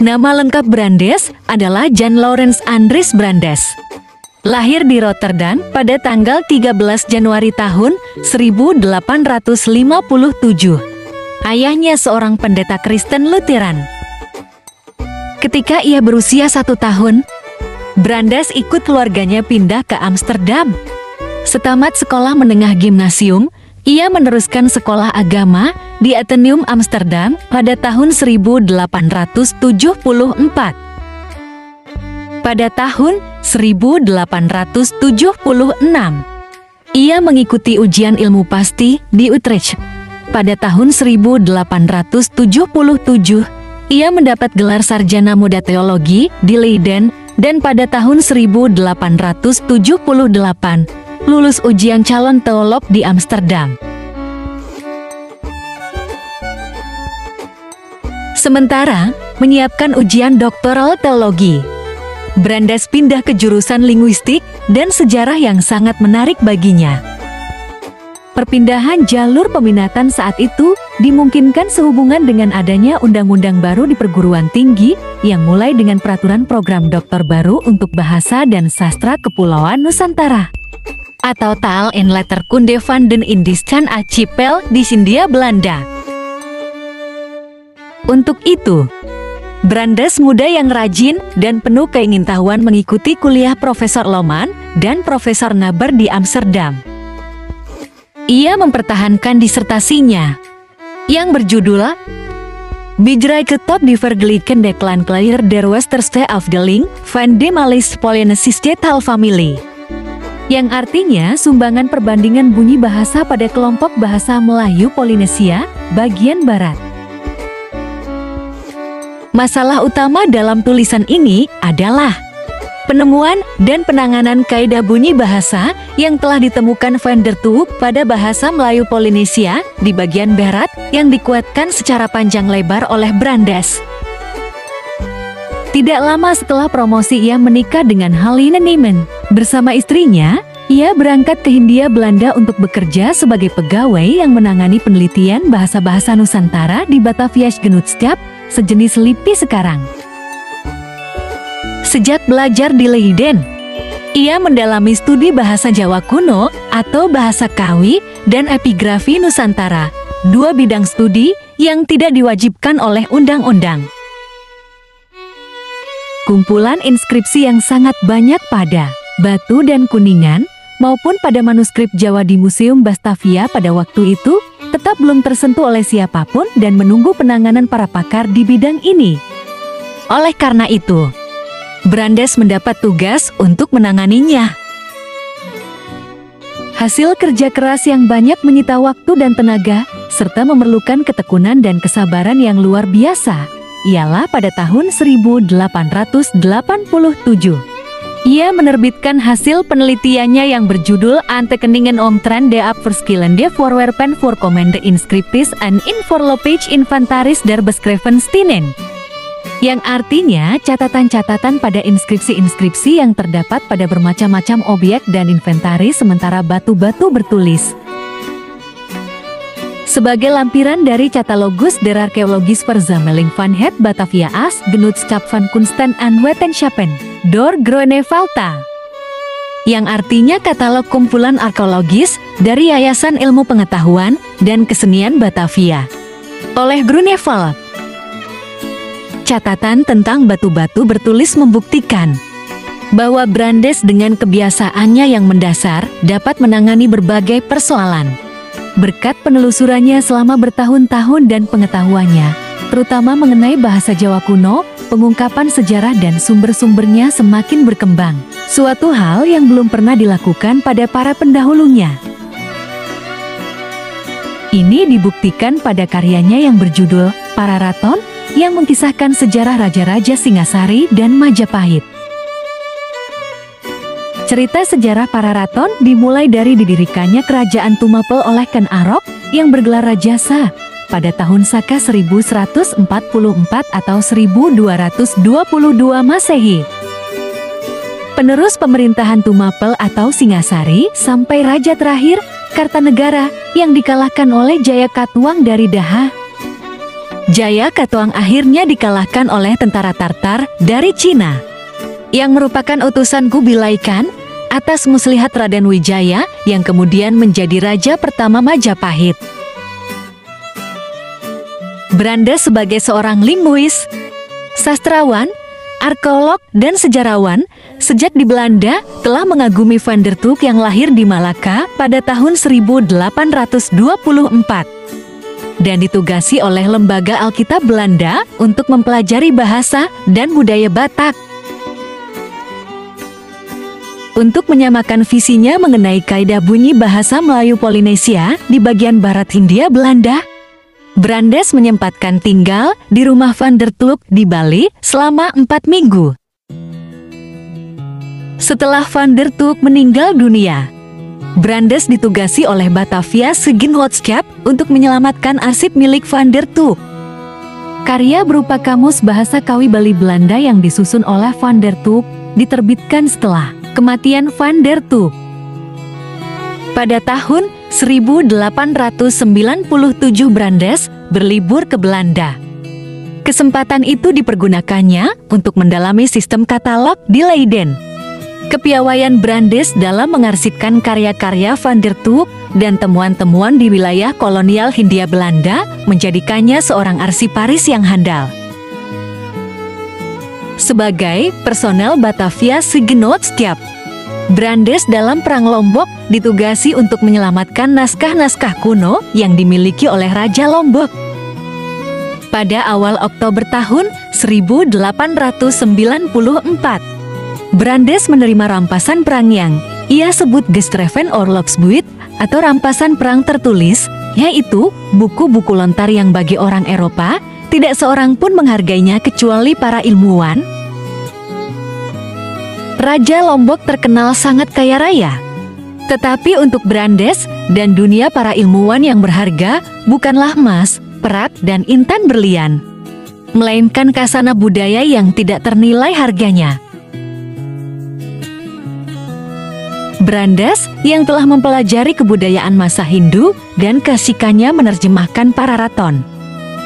Nama lengkap Brandes adalah Jan Laurens Andries Brandes. Lahir di Rotterdam pada tanggal 13 Januari tahun 1857. Ayahnya seorang pendeta Kristen Lutheran. Ketika ia berusia 1 tahun, Brandes ikut keluarganya pindah ke Amsterdam. Setamat sekolah menengah gimnasium, ia meneruskan sekolah agama di Atheneum Amsterdam pada tahun 1874. Pada tahun 1876, ia mengikuti ujian ilmu pasti di Utrecht. Pada tahun 1877, ia mendapat gelar sarjana muda teologi di Leiden dan pada tahun 1878 lulus ujian calon teolog di Amsterdam. Sementara menyiapkan ujian doktoral teologi, Brandes pindah ke jurusan linguistik dan sejarah yang sangat menarik baginya. Perpindahan jalur peminatan saat itu dimungkinkan sehubungan dengan adanya undang-undang baru di perguruan tinggi yang mulai dengan peraturan program doktor baru untuk bahasa dan sastra Kepulauan Nusantara atau Taal en Letterkunde van den Indische Archipel di Hindia Belanda. Untuk itu, Brandes muda yang rajin dan penuh keingintahuan mengikuti kuliah Profesor Lohman dan Profesor Naber di Amsterdam. Ia mempertahankan disertasinya yang berjudul Bijrijke tot die vergelijken Klankleer der Westerse afdeling van de Malis Polynesische Taalfamilie, yang artinya sumbangan perbandingan bunyi bahasa pada kelompok bahasa Melayu Polinesia bagian barat. Masalah utama dalam tulisan ini adalah penemuan dan penanganan kaidah bunyi bahasa yang telah ditemukan Van der Toep pada bahasa Melayu Polinesia di bagian barat yang dikuatkan secara panjang lebar oleh Brandes. Tidak lama setelah promosi ia menikah dengan Helene Niemann. Bersama istrinya, ia berangkat ke Hindia Belanda untuk bekerja sebagai pegawai yang menangani penelitian bahasa-bahasa Nusantara di Batavia's Genootschap, sejenis LIPI sekarang. Sejak belajar di Leiden, ia mendalami studi bahasa Jawa kuno atau bahasa Kawi dan epigrafi Nusantara, dua bidang studi yang tidak diwajibkan oleh undang-undang. Kumpulan inskripsi yang sangat banyak pada Batu dan Kuningan maupun pada manuskrip Jawa di Museum Batavia pada waktu itu tetap belum tersentuh oleh siapapun dan menunggu penanganan para pakar di bidang ini. Oleh karena itu, Brandes mendapat tugas untuk menanganinya. Hasil kerja keras yang banyak menyita waktu dan tenaga, serta memerlukan ketekunan dan kesabaran yang luar biasa, ialah pada tahun 1887. Ia menerbitkan hasil penelitiannya yang berjudul Aantekeningen omtrent de verschillende voorwerpen voorkomende inscripties en invoerlopage inventaris der beschreven stenen, yang artinya catatan-catatan pada inskripsi-inskripsi yang terdapat pada bermacam-macam objek dan inventaris sementara batu-batu bertulis. Sebagai lampiran dari Catalogus der Archeologische Verzameling van het Batavia's Genootschap van Kunsten en Wetenschappen, door Groenevalta, yang artinya katalog kumpulan arkeologis dari Yayasan Ilmu Pengetahuan dan Kesenian Batavia, oleh Groenevalta. Catatan tentang batu-batu bertulis membuktikan bahwa Brandes dengan kebiasaannya yang mendasar dapat menangani berbagai persoalan. Berkat penelusurannya selama bertahun-tahun dan pengetahuannya, terutama mengenai bahasa Jawa kuno, pengungkapan sejarah dan sumber-sumbernya semakin berkembang. Suatu hal yang belum pernah dilakukan pada para pendahulunya. Ini dibuktikan pada karyanya yang berjudul Pararaton, yang mengkisahkan sejarah Raja-Raja Singasari dan Majapahit. Cerita sejarah Pararaton dimulai dari didirikannya Kerajaan Tumapel oleh Ken Arok yang bergelar Rajasa pada tahun Saka 1144 atau 1222 Masehi. Penerus pemerintahan Tumapel atau Singasari sampai raja terakhir Kartanegara yang dikalahkan oleh Jayakatwang dari Daha. Jaya Katuang akhirnya dikalahkan oleh tentara Tartar dari Cina, yang merupakan utusan Kubilai Khan atas muslihat Raden Wijaya yang kemudian menjadi raja pertama Majapahit. Brandes sebagai seorang linguis, sastrawan, arkeolog, dan sejarawan, sejak di Belanda telah mengagumi Van der Tuuk yang lahir di Malaka pada tahun 1824. Dan ditugasi oleh Lembaga Alkitab Belanda untuk mempelajari bahasa dan budaya Batak. Untuk menyamakan visinya mengenai kaidah bunyi bahasa Melayu Polinesia di bagian barat Hindia Belanda, Brandes menyempatkan tinggal di rumah Van der Tuuk di Bali selama 4 minggu. Setelah Van der Tuuk meninggal dunia, Brandes ditugasi oleh Batavia Siggenotschap untuk menyelamatkan arsip milik Van der Tuuk. Karya berupa kamus bahasa Kawi Bali Belanda yang disusun oleh Van der Tuuk diterbitkan setelah kematian Van der Tuuk. Pada tahun 1897 Brandes berlibur ke Belanda. Kesempatan itu dipergunakannya untuk mendalami sistem katalog di Leiden. Kepiawaian Brandes dalam mengarsipkan karya-karya Van der Tuuk dan temuan-temuan di wilayah kolonial Hindia Belanda menjadikannya seorang arsiparis yang handal. Sebagai personel Batavia Siggenotschap, Brandes dalam Perang Lombok ditugasi untuk menyelamatkan naskah-naskah kuno yang dimiliki oleh Raja Lombok. Pada awal Oktober tahun 1894, Brandes menerima rampasan perang yang ia sebut Gestreven Oorlogsbuit atau rampasan perang tertulis, yaitu buku-buku lontar yang bagi orang Eropa tidak seorang pun menghargainya kecuali para ilmuwan. Raja Lombok terkenal sangat kaya raya. Tetapi untuk Brandes dan dunia para ilmuwan yang berharga bukanlah emas, perak, dan intan berlian, melainkan khazanah budaya yang tidak ternilai harganya. Brandes yang telah mempelajari kebudayaan masa Hindu dan keasikannya menerjemahkan para raton,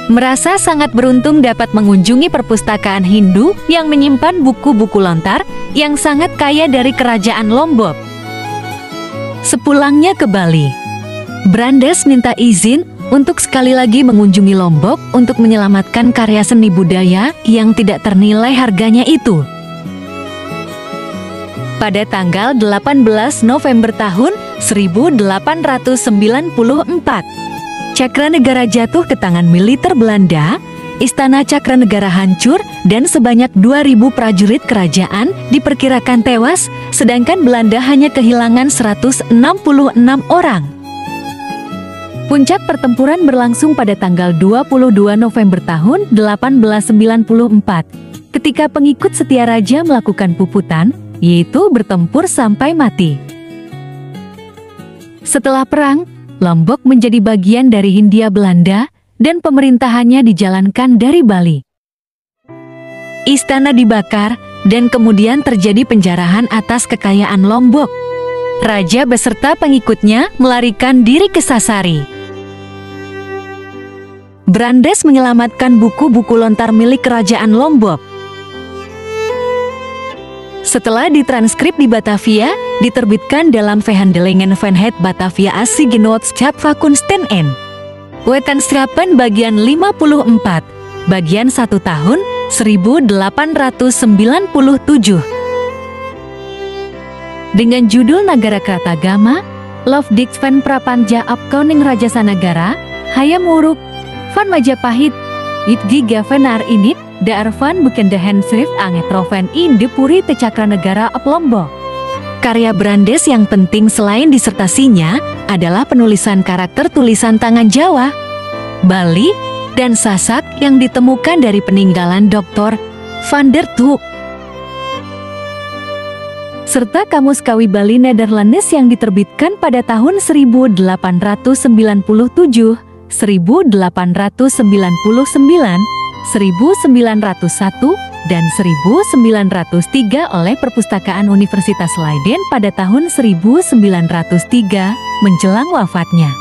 merasa sangat beruntung dapat mengunjungi perpustakaan Hindu yang menyimpan buku-buku lontar yang sangat kaya dari kerajaan Lombok. Sepulangnya ke Bali, Brandes minta izin untuk sekali lagi mengunjungi Lombok untuk menyelamatkan karya seni budaya yang tidak ternilai harganya itu. Pada tanggal 18 November tahun 1894, Cakranegara jatuh ke tangan militer Belanda, Istana Cakranegara hancur, dan sebanyak 2.000 prajurit kerajaan diperkirakan tewas, sedangkan Belanda hanya kehilangan 166 orang. Puncak pertempuran berlangsung pada tanggal 22 November tahun 1894, ketika pengikut setia raja melakukan puputan, yaitu bertempur sampai mati. Setelah perang, Lombok menjadi bagian dari Hindia Belanda dan pemerintahannya dijalankan dari Bali. Istana dibakar dan kemudian terjadi penjarahan atas kekayaan Lombok. Raja beserta pengikutnya melarikan diri ke Sasari. Brandes menyelamatkan buku-buku lontar milik kerajaan Lombok. Setelah ditranskrip di Batavia, diterbitkan dalam Verhandelingen van het Batavia Siggenotschap Vakunsten en Wetenskappen bagian 54, bagian 1 tahun 1897. Dengan judul Nagara Kratagama, Lofdikt van Prapanja op Koning Rajasanagara, Hayam Wuruk, van Majapahit, Itgiga Venar Init, Daar van Bekende Handschrift Angetroffen in de Puri te Cakranegara op Lombok. Karya Brandes yang penting selain disertasinya adalah penulisan karakter tulisan tangan Jawa, Bali, dan Sasak yang ditemukan dari peninggalan Dr. Van der Tuuk, serta Kamus Kawi Bali Nederlandes yang diterbitkan pada tahun 1897, 1899, 1901, dan 1903 oleh Perpustakaan Universitas Leiden pada tahun 1903 menjelang wafatnya.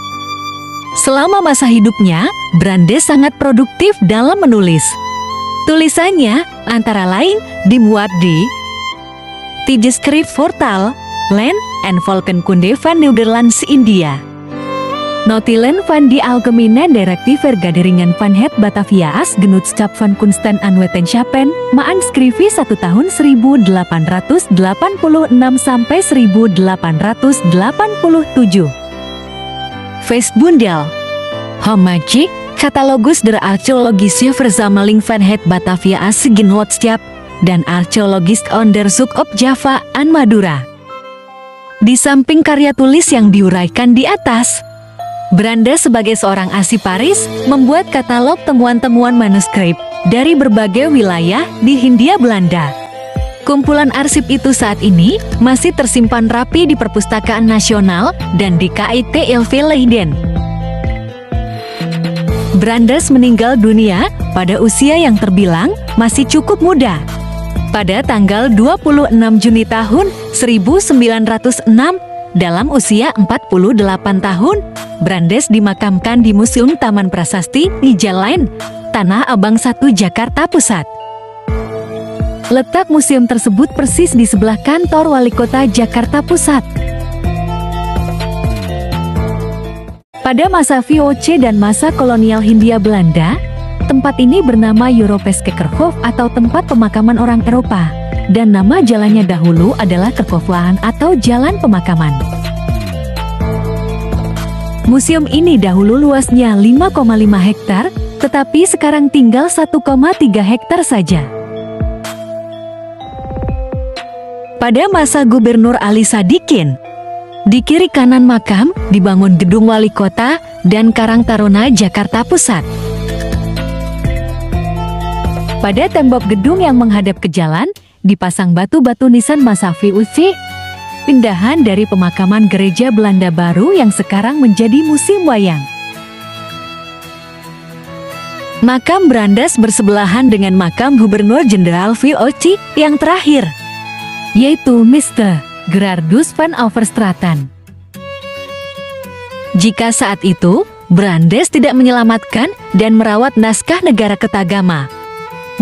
Selama masa hidupnya, Brandes sangat produktif dalam menulis. Tulisannya antara lain dimuat di Tijdschrift Voortaal, Land and Volkenkunde van Nederlands India, Notilen van die Algemene Directie Vergaderingen van het Batavia's Genootschap van Kunsten en Wetenschappen, Maanskrifie 1 tahun 1886 sampai 1887. Feestbundel, Hommage, Catalogus der Archeologische Verzameling van het Batavia's Genootschap, dan Archeologisch Onderzoek op Java en Madura. Di samping karya tulis yang diuraikan di atas, Brandes sebagai seorang arsiparis membuat katalog temuan-temuan manuskrip dari berbagai wilayah di Hindia Belanda. Kumpulan arsip itu saat ini masih tersimpan rapi di Perpustakaan Nasional dan di KIT LV Leiden. Brandes meninggal dunia pada usia yang terbilang masih cukup muda. Pada tanggal 26 Juni tahun 1906, dalam usia 48 tahun, Brandes dimakamkan di Museum Taman Prasasti di Jalan Tanah Abang 1 Jakarta Pusat. Letak museum tersebut persis di sebelah kantor Wali Kota Jakarta Pusat. Pada masa VOC dan masa kolonial Hindia Belanda, tempat ini bernama Europese Kerkhof atau tempat pemakaman orang Eropa, dan nama jalannya dahulu adalah Kerkhoflaan atau Jalan Pemakaman. Museum ini dahulu luasnya 5,5 hektar, tetapi sekarang tinggal 1,3 hektar saja. Pada masa Gubernur Ali Sadikin, di kiri kanan makam dibangun gedung Wali Kota dan Karang Taruna Jakarta Pusat. Pada tembok gedung yang menghadap ke jalan, dipasang batu-batu nisan masa VOC, pindahan dari pemakaman gereja Belanda Baru yang sekarang menjadi museum wayang. Makam Brandes bersebelahan dengan makam Gubernur Jenderal VOC yang terakhir, yaitu Mr. Gerardus van Overstraten. Jika saat itu Brandes tidak menyelamatkan dan merawat naskah negara Ketagama,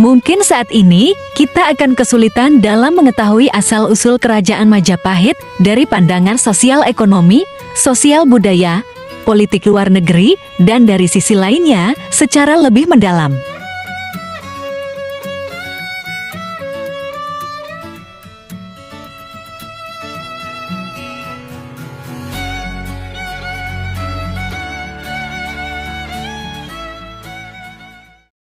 mungkin saat ini kita akan kesulitan dalam mengetahui asal-usul kerajaan Majapahit dari pandangan sosial ekonomi, sosial budaya, politik luar negeri, dan dari sisi lainnya secara lebih mendalam.